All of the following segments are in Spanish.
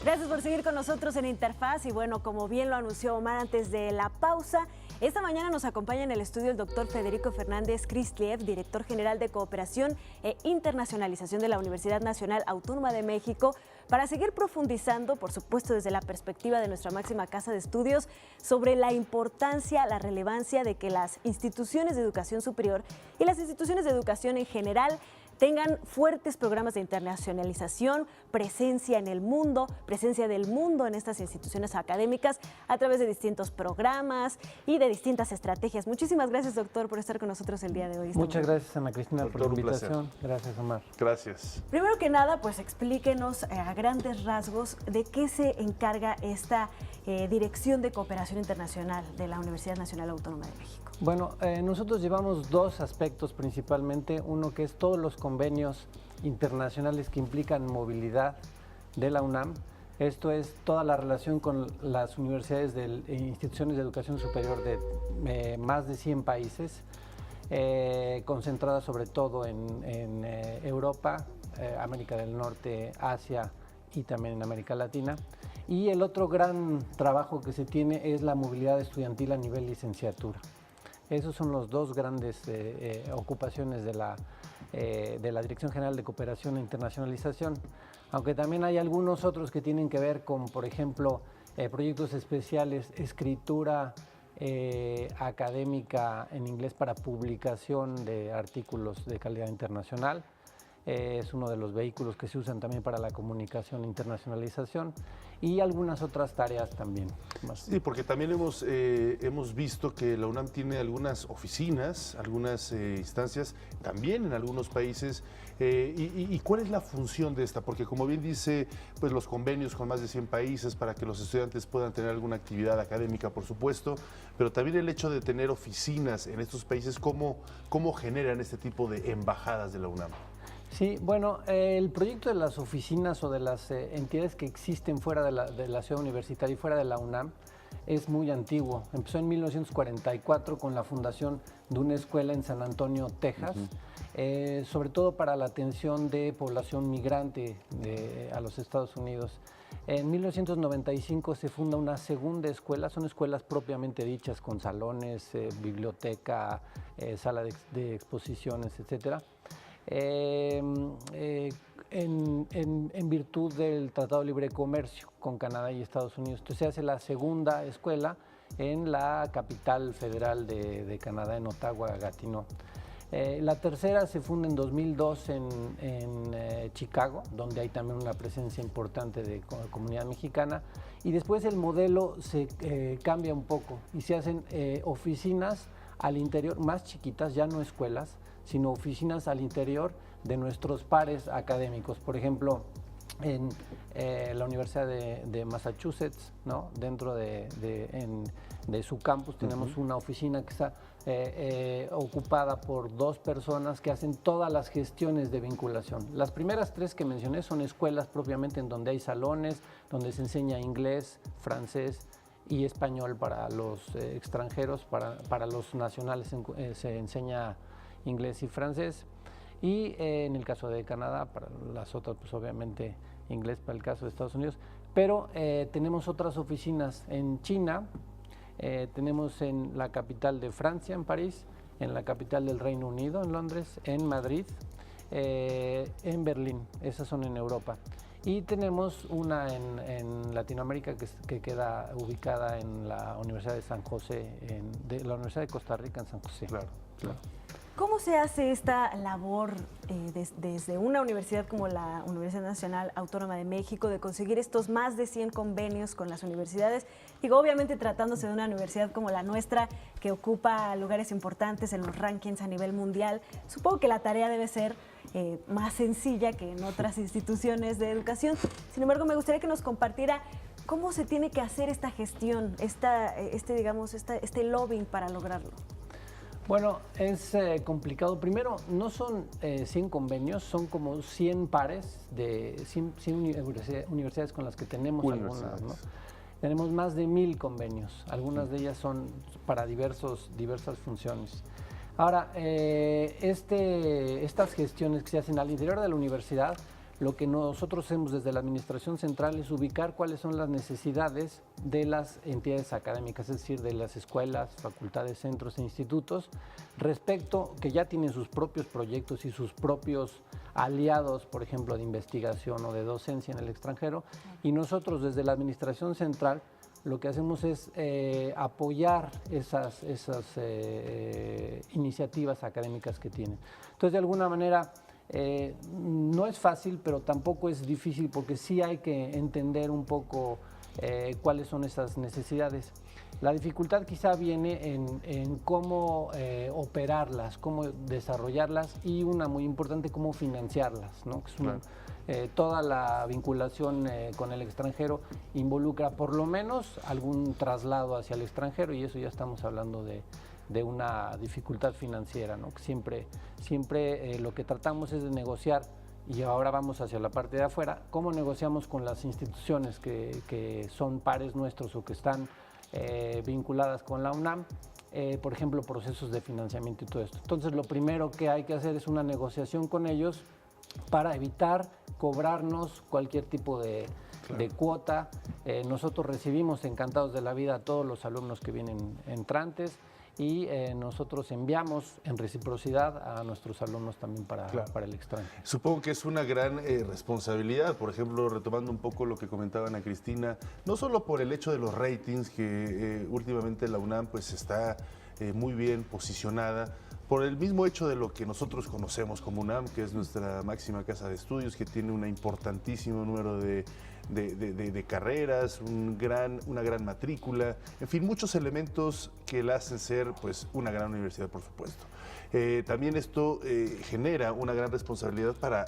Gracias por seguir con nosotros en Interfaz y bueno, como bien lo anunció Omar antes de la pausa, esta mañana nos acompaña en el estudio el doctor Federico Fernández Christlieff, director general de Cooperación e Internacionalización de la Universidad Nacional Autónoma de México, para seguir profundizando, por supuesto desde la perspectiva de nuestra máxima casa de estudios, sobre la importancia, la relevancia de que las instituciones de educación superior y las instituciones de educación en general tengan fuertes programas de internacionalización, presencia en el mundo, presencia del mundo en estas instituciones académicas a través de distintos programas y de distintas estrategias. Muchísimas gracias, doctor, por estar con nosotros el día de hoy. Muchas gracias, Ana Cristina, por la invitación. Gracias, Omar. Gracias. Primero que nada, pues explíquenos a grandes rasgos de qué se encarga esta Dirección de Cooperación Internacional de la Universidad Nacional Autónoma de México. Bueno, nosotros llevamos dos aspectos principalmente. Uno que es todos los convenios internacionales que implican movilidad de la UNAM. Esto es toda la relación con las universidades e instituciones de educación superior de más de 100 países, concentradas sobre todo en Europa, América del Norte, Asia y también en América Latina. Y el otro gran trabajo que se tiene es la movilidad estudiantil a nivel licenciatura. Esos son los dos grandes ocupaciones de la Dirección General de Cooperación e Internacionalización, aunque también hay algunos otros que tienen que ver con, por ejemplo, proyectos especiales, escritura académica en inglés para publicación de artículos de calidad internacional. Es uno de los vehículos que se usan también para la comunicación e internacionalización y algunas otras tareas también. Sí, porque también hemos visto que la UNAM tiene algunas oficinas, algunas instancias, también en algunos países. ¿Y cuál es la función de esta? Porque como bien dice, pues los convenios con más de 100 países para que los estudiantes puedan tener alguna actividad académica, por supuesto, pero también el hecho de tener oficinas en estos países, ¿cómo generan este tipo de embajadas de la UNAM? Sí, bueno, el proyecto de las oficinas o de las entidades que existen fuera de la ciudad universitaria y fuera de la UNAM es muy antiguo. Empezó en 1944 con la fundación de una escuela en San Antonio, Texas, sobre todo para la atención de población migrante a los Estados Unidos. En 1995 se funda una segunda escuela, son escuelas propiamente dichas con salones, biblioteca, sala de exposiciones, etcétera. En virtud del Tratado de Libre Comercio con Canadá y Estados Unidos. Entonces se hace la segunda escuela en la capital federal de Canadá, en Ottawa, Gatineau. La tercera se funda en 2002 en Chicago, donde hay también una presencia importante de comunidad mexicana. Y después el modelo se cambia un poco y se hacen oficinas al interior, más chiquitas, ya no escuelas, sino oficinas al interior de nuestros pares académicos. Por ejemplo, en la Universidad de Massachusetts, ¿no? Dentro de su campus tenemos una oficina que está ocupada por 2 personas que hacen todas las gestiones de vinculación. Las primeras 3 que mencioné son escuelas propiamente en donde hay salones, donde se enseña inglés, francés y español para los extranjeros, para los nacionales se enseña inglés y francés, y en el caso de Canadá, para las otras pues obviamente inglés para el caso de Estados Unidos, pero tenemos otras oficinas en China, tenemos en la capital de Francia, en París, en la capital del Reino Unido, en Londres, en Madrid, en Berlín, esas son en Europa. Y tenemos una en Latinoamérica que queda ubicada en la Universidad de San José, de la Universidad de Costa Rica en San José. Claro, claro. ¿Cómo se hace esta labor desde una universidad como la Universidad Nacional Autónoma de México de conseguir estos más de 100 convenios con las universidades? Digo, obviamente tratándose de una universidad como la nuestra, que ocupa lugares importantes en los rankings a nivel mundial, supongo que la tarea debe ser más sencilla que en otras instituciones de educación. Sin embargo, me gustaría que nos compartiera cómo se tiene que hacer esta gestión, este lobbying para lograrlo. Bueno, es complicado. Primero, no son 100 convenios, son como 100 pares de 100 universidades con las que tenemos algunas, ¿no? Tenemos más de 1000 convenios, algunas de ellas son para diversas funciones. Ahora, estas gestiones que se hacen al interior de la universidad lo que nosotros hacemos desde la Administración Central es ubicar cuáles son las necesidades de las entidades académicas, es decir, de las escuelas, facultades, centros e institutos, respecto que ya tienen sus propios proyectos y sus propios aliados, por ejemplo, de investigación o de docencia en el extranjero, y nosotros desde la Administración Central lo que hacemos es apoyar esas iniciativas académicas que tienen. Entonces, de alguna manera, no es fácil, pero tampoco es difícil, porque sí hay que entender un poco cuáles son esas necesidades. La dificultad quizá viene en cómo operarlas, cómo desarrollarlas y una muy importante, cómo financiarlas, ¿no? Que es una, toda la vinculación con el extranjero involucra por lo menos algún traslado hacia el extranjero, y eso ya estamos hablando de una dificultad financiera, ¿no? Que siempre lo que tratamos es de negociar, y ahora vamos hacia la parte de afuera, cómo negociamos con las instituciones que son pares nuestros o que están vinculadas con la UNAM, por ejemplo, procesos de financiamiento y todo esto. Entonces, lo primero que hay que hacer es una negociación con ellos para evitar cobrarnos cualquier tipo de cuota. Nosotros recibimos encantados de la vida a todos los alumnos que vienen entrantes, y nosotros enviamos en reciprocidad a nuestros alumnos también para el extranjero. Supongo que es una gran responsabilidad, por ejemplo, retomando un poco lo que comentaba Ana Cristina, no solo por el hecho de los ratings, que últimamente la UNAM pues está muy bien posicionada, por el mismo hecho de lo que nosotros conocemos como UNAM, que es nuestra máxima casa de estudios, que tiene un importantísimo número de carreras, una gran matrícula, en fin, muchos elementos que la hacen ser pues una gran universidad, por supuesto. También esto genera una gran responsabilidad para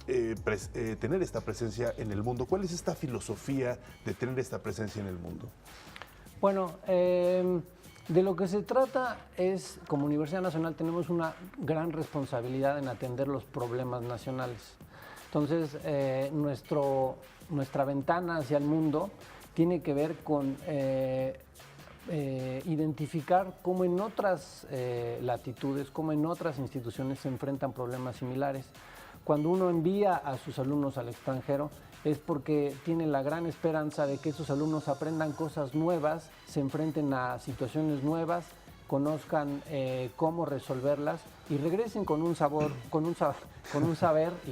tener esta presencia en el mundo. ¿Cuál es esta filosofía de tener esta presencia en el mundo? Bueno, de lo que se trata es, como Universidad Nacional, tenemos una gran responsabilidad en atender los problemas nacionales. Entonces, nuestra ventana hacia el mundo tiene que ver con identificar cómo en otras latitudes, cómo en otras instituciones se enfrentan problemas similares. Cuando uno envía a sus alumnos al extranjero es porque tiene la gran esperanza de que esos alumnos aprendan cosas nuevas, se enfrenten a situaciones nuevas, conozcan cómo resolverlas y regresen con un saber y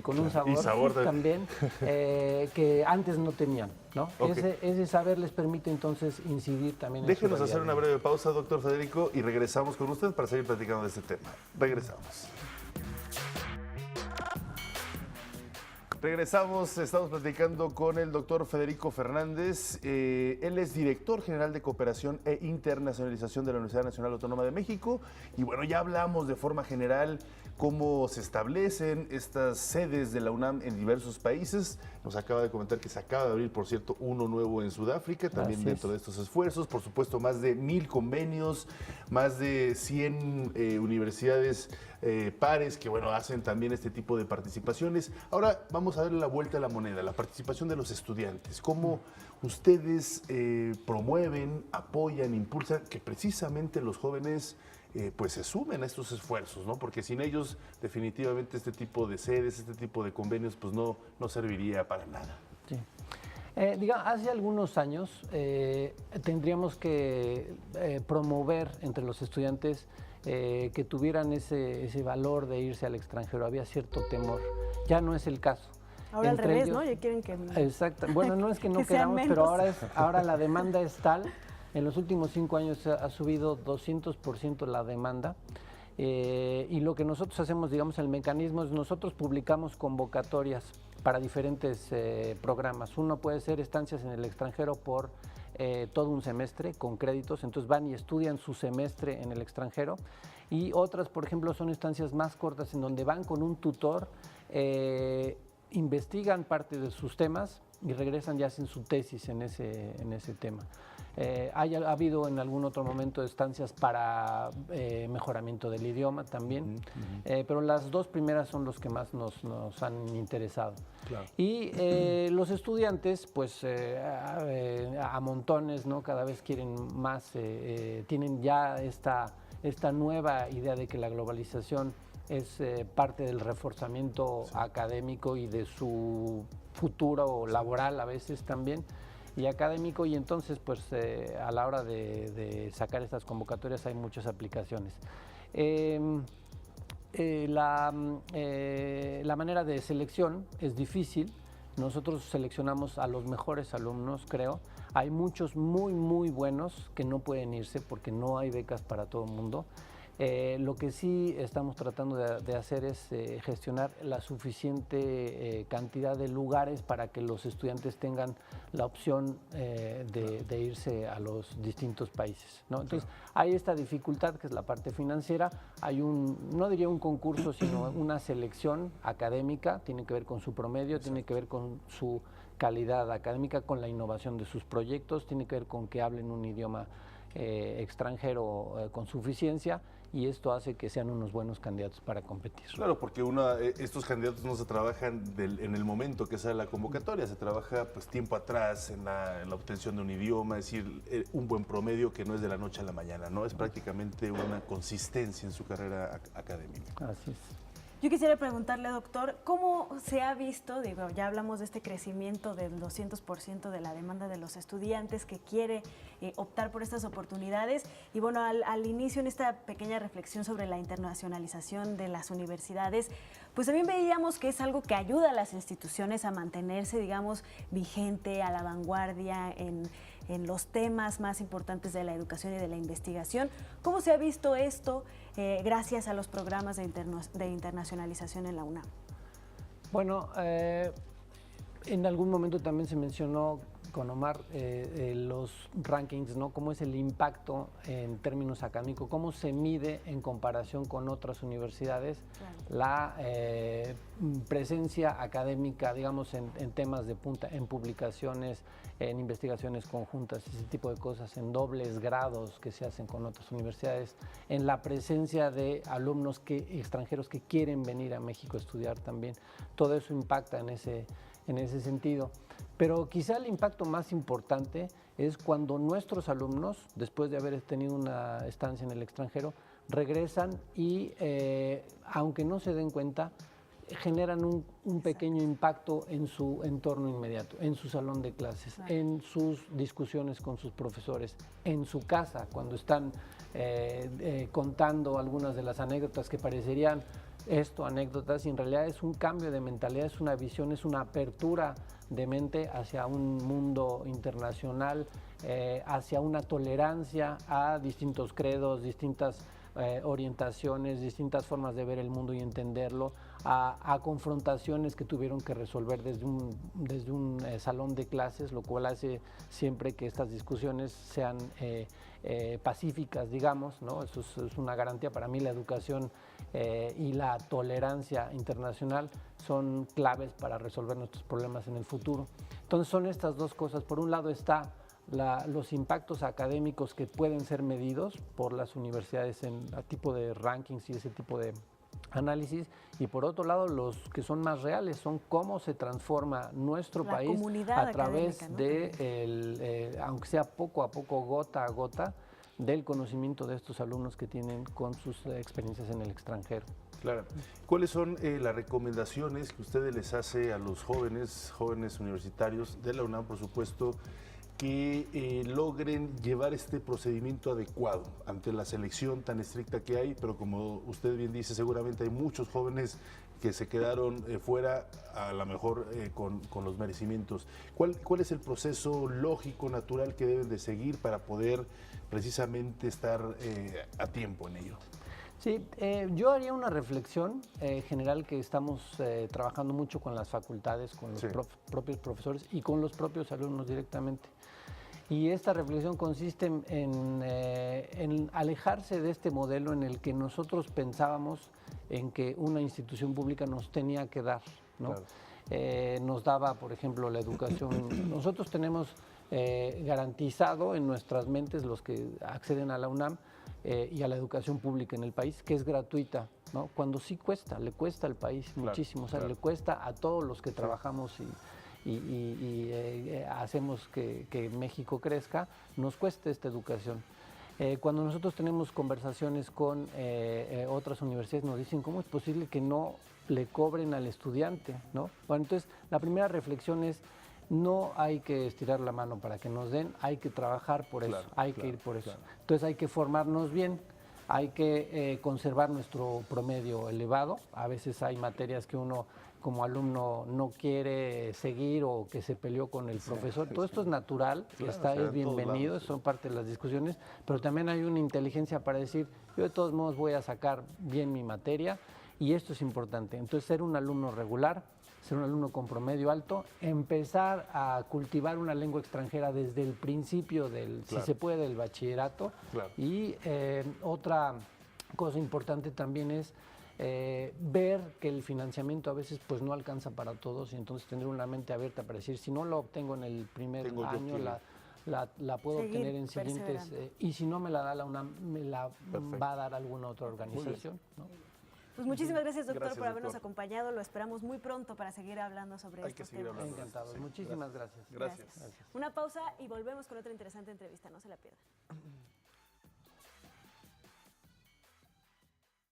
con un sabor también que antes no tenían, ¿no? Okay. Ese saber les permite entonces incidir también. Déjenos hacer una breve pausa, doctor Federico, y regresamos con usted para seguir platicando de este tema. Regresamos. Regresamos, estamos platicando con el doctor Federico Fernández. Él es director general de Cooperación e Internacionalización de la Universidad Nacional Autónoma de México. Y bueno, ya hablamos de forma general cómo se establecen estas sedes de la UNAM en diversos países. Nos acaba de comentar que se acaba de abrir, por cierto, uno nuevo en Sudáfrica, también dentro de estos esfuerzos. Por supuesto, más de 1000 convenios, más de 100 universidades pares que, bueno, hacen también este tipo de participaciones. Ahora vamos a darle la vuelta a la moneda, la participación de los estudiantes. ¿Cómo ustedes promueven, apoyan, impulsan que precisamente los jóvenes pues se sumen a estos esfuerzos, ¿no? Porque sin ellos definitivamente este tipo de sedes, este tipo de convenios pues no serviría para nada. Sí. Hace algunos años tendríamos que promover entre los estudiantes que tuvieran ese valor de irse al extranjero. Había cierto temor. Ya no es el caso. Ahora al revés, ¿no? Ya quieren que... Exacto. Bueno, no es que no queramos, pero ahora la demanda es tal. En los últimos 5 años ha subido 200% la demanda. Y lo que nosotros hacemos, digamos, el mecanismo es nosotros publicamos convocatorias para diferentes programas. Uno puede ser estancias en el extranjero por todo un semestre con créditos, entonces van y estudian su semestre en el extranjero. Y otras, por ejemplo, son estancias más cortas en donde van con un tutor, investigan parte de sus temas y regresan y hacen su tesis en ese tema. Ha habido en algún otro momento estancias para mejoramiento del idioma también, pero las dos primeras son los que más nos han interesado. Claro. Y los estudiantes, pues a montones, ¿no? Cada vez quieren más, tienen ya esta esta nueva idea de que la globalización es parte del reforzamiento académico y de su futuro laboral a veces también, y académico, y entonces pues a la hora de sacar estas convocatorias hay muchas aplicaciones. La manera de selección es difícil. Nosotros seleccionamos a los mejores alumnos, creo. Hay muchos muy buenos que no pueden irse porque no hay becas para todo el mundo. Lo que sí estamos tratando de hacer es gestionar la suficiente cantidad de lugares para que los estudiantes tengan la opción de irse a los distintos países, ¿no? Entonces, hay esta dificultad que es la parte financiera. Hay no diría un concurso, sino una selección académica. Tiene que ver con su promedio, tiene que ver con su calidad académica, con la innovación de sus proyectos, tiene que ver con que hablen un idioma extranjero con suficiencia, y esto hace que sean unos buenos candidatos para competir. Claro, porque estos candidatos no se trabajan en el momento que sale la convocatoria, se trabaja pues tiempo atrás en la obtención de un idioma, es decir, un buen promedio que no es de la noche a la mañana, ¿no? Es prácticamente una consistencia en su carrera académica. Así es. Yo quisiera preguntarle, doctor, ¿cómo se ha visto, digo, ya hablamos de este crecimiento del 200% de la demanda de los estudiantes que quiere optar por estas oportunidades? Y bueno, al inicio, en esta pequeña reflexión sobre la internacionalización de las universidades, pues también veíamos que es algo que ayuda a las instituciones a mantenerse, digamos, vigente, a la vanguardia en los temas más importantes de la educación y de la investigación. ¿Cómo se ha visto esto gracias a los programas de internacionalización en la UNAM? Bueno, en algún momento también se mencionó con Omar los rankings, ¿no? Cómo es el impacto en términos académicos, cómo se mide en comparación con otras universidades, claro, la presencia académica, digamos, en temas de punta, en publicaciones, en investigaciones conjuntas, ese tipo de cosas, en dobles grados que se hacen con otras universidades, en la presencia de alumnos extranjeros que quieren venir a México a estudiar también. Todo eso impacta en ese sentido. Pero quizá el impacto más importante es cuando nuestros alumnos, después de haber tenido una estancia en el extranjero, regresan y, aunque no se den cuenta, generan un pequeño impacto en su entorno inmediato, en su salón de clases, claro, en sus discusiones con sus profesores, en su casa, cuando están contando algunas de las anécdotas que parecerían anécdotas, y en realidad es un cambio de mentalidad, es una visión, es una apertura de mente hacia un mundo internacional, hacia una tolerancia a distintos credos, distintas orientaciones, distintas formas de ver el mundo y entenderlo, a confrontaciones que tuvieron que resolver desde un salón de clases, lo cual hace siempre que estas discusiones sean pacíficas, digamos, ¿no? Eso es una garantía. Para mí la educación y la tolerancia internacional son claves para resolver nuestros problemas en el futuro. Entonces son estas dos cosas. Por un lado está los impactos académicos que pueden ser medidos por las universidades en tipo de rankings y ese tipo de análisis, y por otro lado los que son más reales son cómo se transforma nuestro país a través, ¿no?, de, aunque sea poco a poco, gota a gota, del conocimiento de estos alumnos que tienen con sus experiencias en el extranjero. Claro. ¿Cuáles son las recomendaciones que ustedes les hace a los jóvenes universitarios de la UNAM, por supuesto, que logren llevar este procedimiento adecuado ante la selección tan estricta que hay? Pero como usted bien dice, seguramente hay muchos jóvenes que se quedaron fuera, a lo mejor con los merecimientos. ¿Cuál es el proceso lógico, natural que deben de seguir para poder precisamente estar a tiempo en ello? Sí, yo haría una reflexión general, que estamos trabajando mucho con las facultades, con los propios profesores y con los propios alumnos directamente. Y esta reflexión consiste en alejarse de este modelo en el que nosotros pensábamos en que una institución pública nos tenía que dar, ¿no? Claro. Nos daba, por ejemplo, la educación. Nosotros tenemos garantizado en nuestras mentes, los que acceden a la UNAM y a la educación pública en el país, que es gratuita, ¿no? Cuando sí cuesta, le cuesta al país muchísimo, o sea, le cuesta a todos los que trabajamos y hacemos que México crezca, nos cuesta esta educación. Cuando nosotros tenemos conversaciones con otras universidades, nos dicen cómo es posible que no le cobren al estudiante, ¿no? Bueno, entonces la primera reflexión es: no hay que estirar la mano para que nos den, hay que trabajar por eso, hay que ir por eso. Entonces hay que formarnos bien, hay que conservar nuestro promedio elevado. A veces hay materias que uno como alumno no quiere seguir o que se peleó con el profesor. Todo esto es natural, es bienvenido, son parte de las discusiones, pero también hay una inteligencia para decir: yo de todos modos voy a sacar bien mi materia, y esto es importante. Entonces, ser un alumno regular, ser un alumno con promedio alto, empezar a cultivar una lengua extranjera desde el principio si se puede, del bachillerato. Y otra cosa importante también es ver que el financiamiento a veces pues no alcanza para todos, y entonces tener una mente abierta para decir: si no lo obtengo en el primer año, la puedo obtener en siguientes, y si no me la da la UNAM, me la va a dar alguna otra organización, ¿no? Pues muchísimas gracias, doctor, Gracias, por habernos doctor. acompañado. Lo esperamos muy pronto para seguir hablando sobre estos temas. Encantados. Sí. Muchísimas gracias. Gracias. Una pausa y volvemos con otra interesante entrevista. No se la pierdan.